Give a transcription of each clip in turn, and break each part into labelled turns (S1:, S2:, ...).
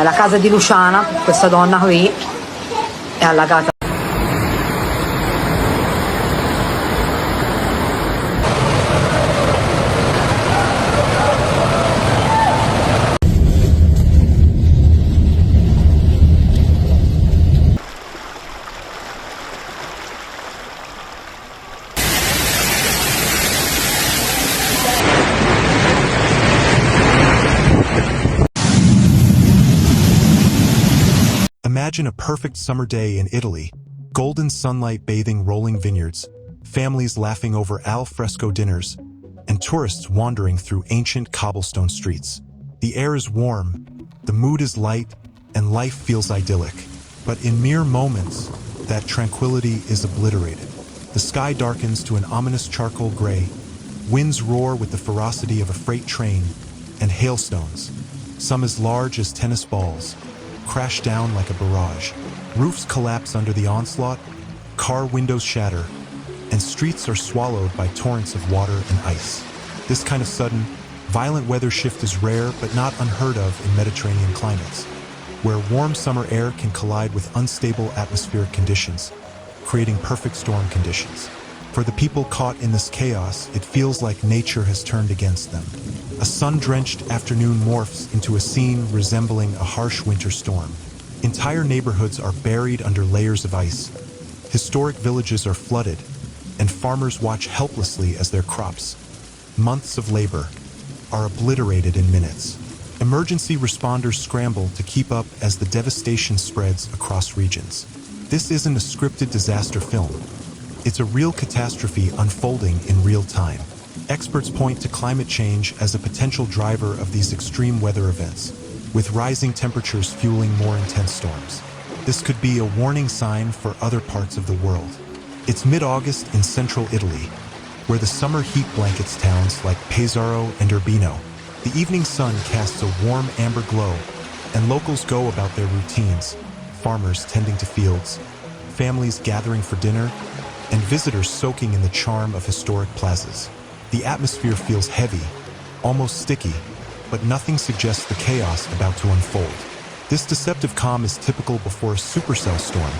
S1: Cioè la casa di Luciana, questa donna qui, è allagata.
S2: Imagine a perfect summer day in Italy, golden sunlight bathing rolling vineyards, families laughing over al fresco dinners, and tourists wandering through ancient cobblestone streets. The air is warm, the mood is light, and life feels idyllic. But in mere moments, that tranquility is obliterated. The sky darkens to an ominous charcoal gray, winds roar with the ferocity of a freight train, and hailstones, some as large as tennis balls, crash down like a barrage. Roofs collapse under the onslaught, car windows shatter, and streets are swallowed by torrents of water and ice. This kind of sudden, violent weather shift is rare but not unheard of in Mediterranean climates, where warm summer air can collide with unstable atmospheric conditions, creating perfect storm conditions. For the people caught in this chaos, it feels like nature has turned against them. A sun-drenched afternoon morphs into a scene resembling a harsh winter storm. Entire neighborhoods are buried under layers of ice. Historic villages are flooded, and farmers watch helplessly as their crops, months of labor, are obliterated in minutes. Emergency responders scramble to keep up as the devastation spreads across regions. This isn't a scripted disaster film. It's a real catastrophe unfolding in real time. Experts point to climate change as a potential driver of these extreme weather events, with rising temperatures fueling more intense storms. This could be a warning sign for other parts of the world. It's mid-August in central Italy, where the summer heat blankets towns like Pesaro and Urbino. The evening sun casts a warm amber glow, and locals go about their routines, farmers tending to fields, families gathering for dinner, and visitors soaking in the charm of historic plazas. The atmosphere feels heavy, almost sticky, but nothing suggests the chaos about to unfold. This deceptive calm is typical before a supercell storm,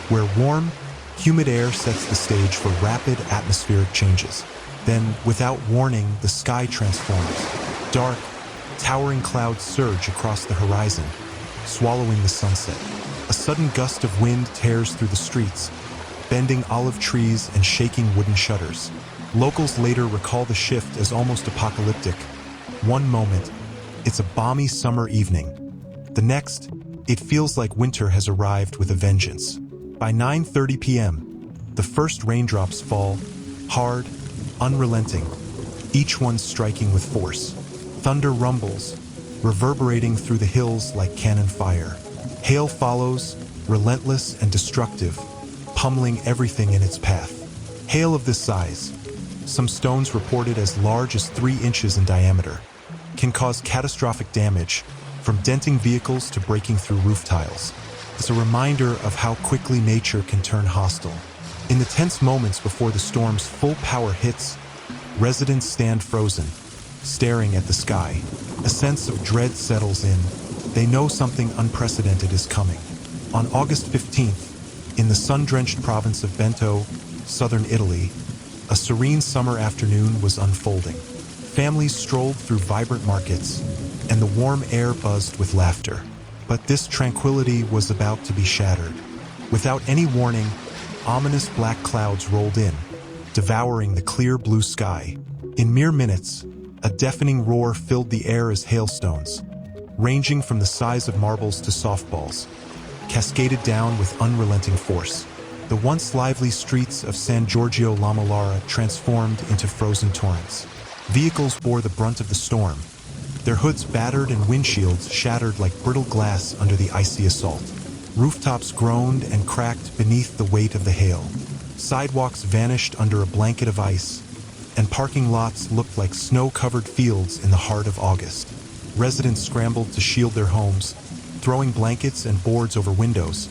S2: where warm, humid air sets the stage for rapid atmospheric changes. Then, without warning, the sky transforms. Dark, towering clouds surge across the horizon, swallowing the sunset. A sudden gust of wind tears through the streets, bending olive trees and shaking wooden shutters. Locals later recall the shift as almost apocalyptic. One moment, it's a balmy summer evening. The next, it feels like winter has arrived with a vengeance. By 9:30 p.m., the first raindrops fall, hard, unrelenting, each one striking with force. Thunder rumbles, reverberating through the hills like cannon fire. Hail follows, relentless and destructive, pummeling everything in its path. Hail of this size, some stones reported as large as 3 inches in diameter, can cause catastrophic damage, from denting vehicles to breaking through roof tiles. It's a reminder of how quickly nature can turn hostile. In the tense moments before the storm's full power hits, residents stand frozen, staring at the sky. A sense of dread settles in. They know something unprecedented is coming. On August 15th, in the sun-drenched province of Bento, southern Italy, a serene summer afternoon was unfolding. Families strolled through vibrant markets, and the warm air buzzed with laughter. But this tranquility was about to be shattered. Without any warning, ominous black clouds rolled in, devouring the clear blue sky. In mere minutes, a deafening roar filled the air as hailstones, ranging from the size of marbles to softballs, cascaded down with unrelenting force. The once lively streets of San Giorgio La Malara transformed into frozen torrents. Vehicles bore the brunt of the storm, their hoods battered and windshields shattered like brittle glass under the icy assault. Rooftops groaned and cracked beneath the weight of the hail. Sidewalks vanished under a blanket of ice, and parking lots looked like snow-covered fields in the heart of August. Residents scrambled to shield their homes, throwing blankets and boards over windows,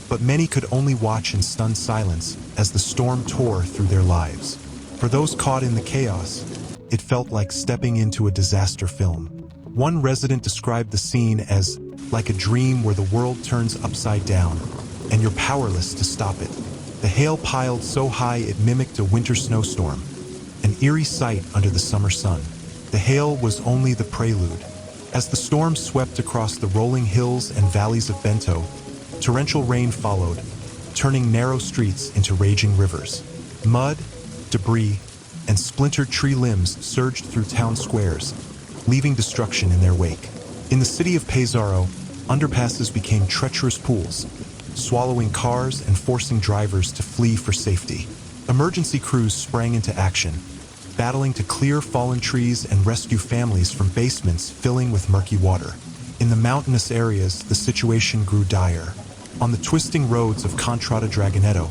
S2: but many could only watch in stunned silence as the storm tore through their lives. For those caught in the chaos, it felt like stepping into a disaster film. One resident described the scene as like a dream where the world turns upside down, and you're powerless to stop it. The hail piled so high it mimicked a winter snowstorm, an eerie sight under the summer sun. The hail was only the prelude. As the storm swept across the rolling hills and valleys of Bento, torrential rain followed, turning narrow streets into raging rivers. Mud, debris, and splintered tree limbs surged through town squares, leaving destruction in their wake. In the city of Pesaro, underpasses became treacherous pools, swallowing cars and forcing drivers to flee for safety. Emergency crews sprang into action, battling to clear fallen trees and rescue families from basements filling with murky water. In the mountainous areas, the situation grew dire. On the twisting roads of Contrada Dragonetto,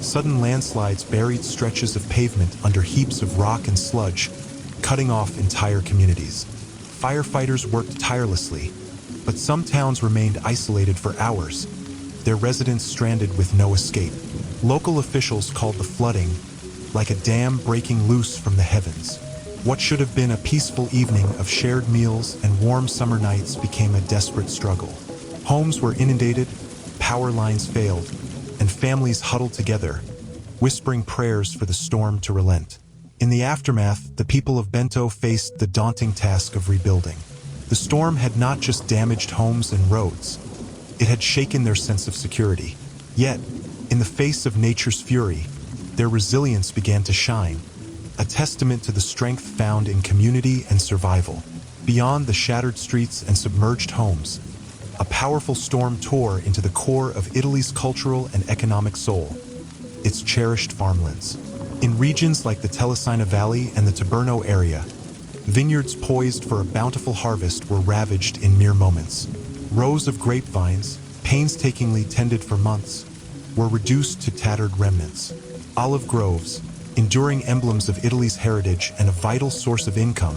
S2: sudden landslides buried stretches of pavement under heaps of rock and sludge, cutting off entire communities. Firefighters worked tirelessly, but some towns remained isolated for hours, their residents stranded with no escape. Local officials called the flooding like a dam breaking loose from the heavens. What should have been a peaceful evening of shared meals and warm summer nights became a desperate struggle. Homes were inundated, power lines failed, and families huddled together, whispering prayers for the storm to relent. In the aftermath, the people of Bento faced the daunting task of rebuilding. The storm had not just damaged homes and roads, it had shaken their sense of security. Yet, in the face of nature's fury, their resilience began to shine, a testament to the strength found in community and survival. Beyond the shattered streets and submerged homes, a powerful storm tore into the core of Italy's cultural and economic soul, its cherished farmlands. In regions like the Telesina Valley and the Taberno area, vineyards poised for a bountiful harvest were ravaged in mere moments. Rows of grapevines, painstakingly tended for months, were reduced to tattered remnants. Olive groves, enduring emblems of Italy's heritage and a vital source of income,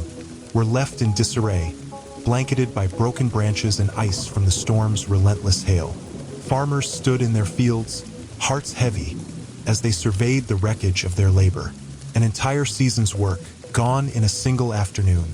S2: were left in disarray, blanketed by broken branches and ice from the storm's relentless hail. Farmers stood in their fields, hearts heavy, as they surveyed the wreckage of their labor. An entire season's work, gone in a single afternoon.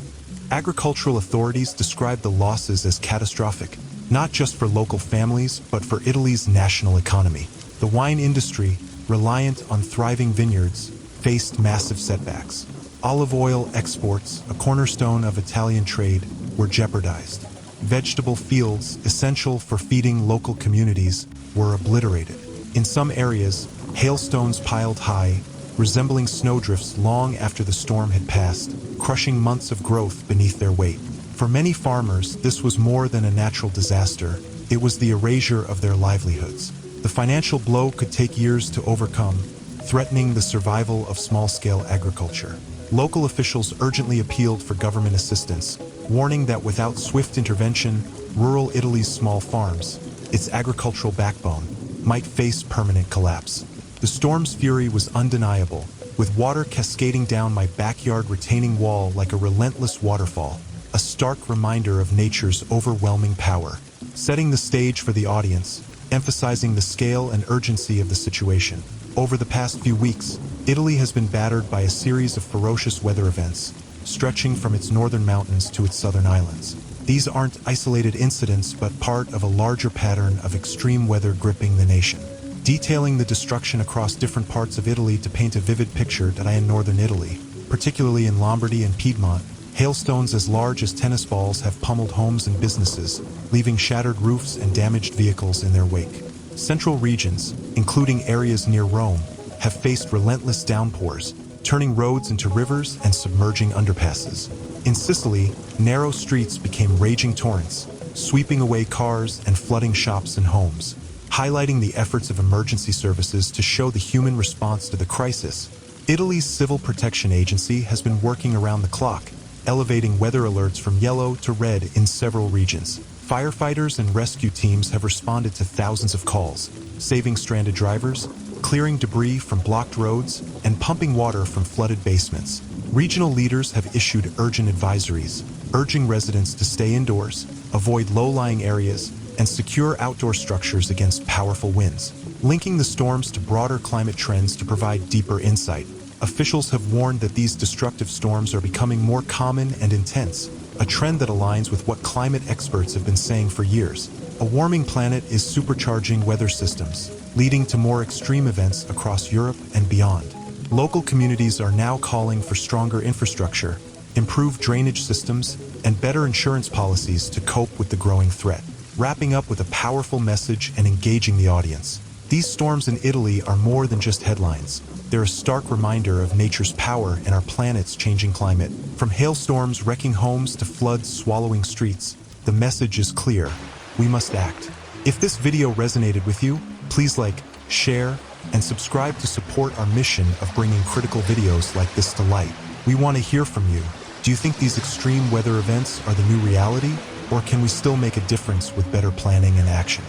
S2: Agricultural authorities described the losses as catastrophic, not just for local families, but for Italy's national economy. The wine industry, reliant on thriving vineyards, faced massive setbacks. Olive oil exports, a cornerstone of Italian trade, were jeopardized. Vegetable fields, essential for feeding local communities, were obliterated. In some areas, hailstones piled high, resembling snowdrifts long after the storm had passed, crushing months of growth beneath their weight. For many farmers, this was more than a natural disaster. It was the erasure of their livelihoods. The financial blow could take years to overcome, threatening the survival of small-scale agriculture. Local officials urgently appealed for government assistance, warning that without swift intervention, rural Italy's small farms, its agricultural backbone, might face permanent collapse. The storm's fury was undeniable, with water cascading down my backyard retaining wall like a relentless waterfall, a stark reminder of nature's overwhelming power, setting the stage for the audience, emphasizing the scale and urgency of the situation. Over the past few weeks, Italy has been battered by a series of ferocious weather events, stretching from its northern mountains to its southern islands. These aren't isolated incidents, but part of a larger pattern of extreme weather gripping the nation. Detailing the destruction across different parts of Italy to paint a vivid picture that in northern Italy, particularly in Lombardy and Piedmont, hailstones as large as tennis balls have pummeled homes and businesses, leaving shattered roofs and damaged vehicles in their wake. Central regions, including areas near Rome, have faced relentless downpours, turning roads into rivers and submerging underpasses. In Sicily, narrow streets became raging torrents, sweeping away cars and flooding shops and homes. Highlighting the efforts of emergency services to show the human response to the crisis, Italy's Civil Protection Agency has been working around the clock, elevating weather alerts from yellow to red in several regions. Firefighters and rescue teams have responded to thousands of calls, saving stranded drivers, clearing debris from blocked roads, and pumping water from flooded basements. Regional leaders have issued urgent advisories, urging residents to stay indoors, avoid low-lying areas, and secure outdoor structures against powerful winds. Linking the storms to broader climate trends to provide deeper insight, officials have warned that these destructive storms are becoming more common and intense, a trend that aligns with what climate experts have been saying for years. A warming planet is supercharging weather systems, leading to more extreme events across Europe and beyond. Local communities are now calling for stronger infrastructure, improved drainage systems, and better insurance policies to cope with the growing threat. Wrapping up with a powerful message and engaging the audience. These storms in Italy are more than just headlines. They're a stark reminder of nature's power and our planet's changing climate. From hailstorms wrecking homes to floods swallowing streets, the message is clear. We must act. If this video resonated with you, please like, share, and subscribe to support our mission of bringing critical videos like this to light. We want to hear from you. Do you think these extreme weather events are the new reality? Or can we still make a difference with better planning and action?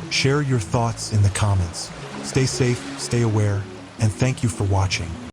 S2: Share your thoughts in the comments. Stay safe, stay aware, and thank you for watching.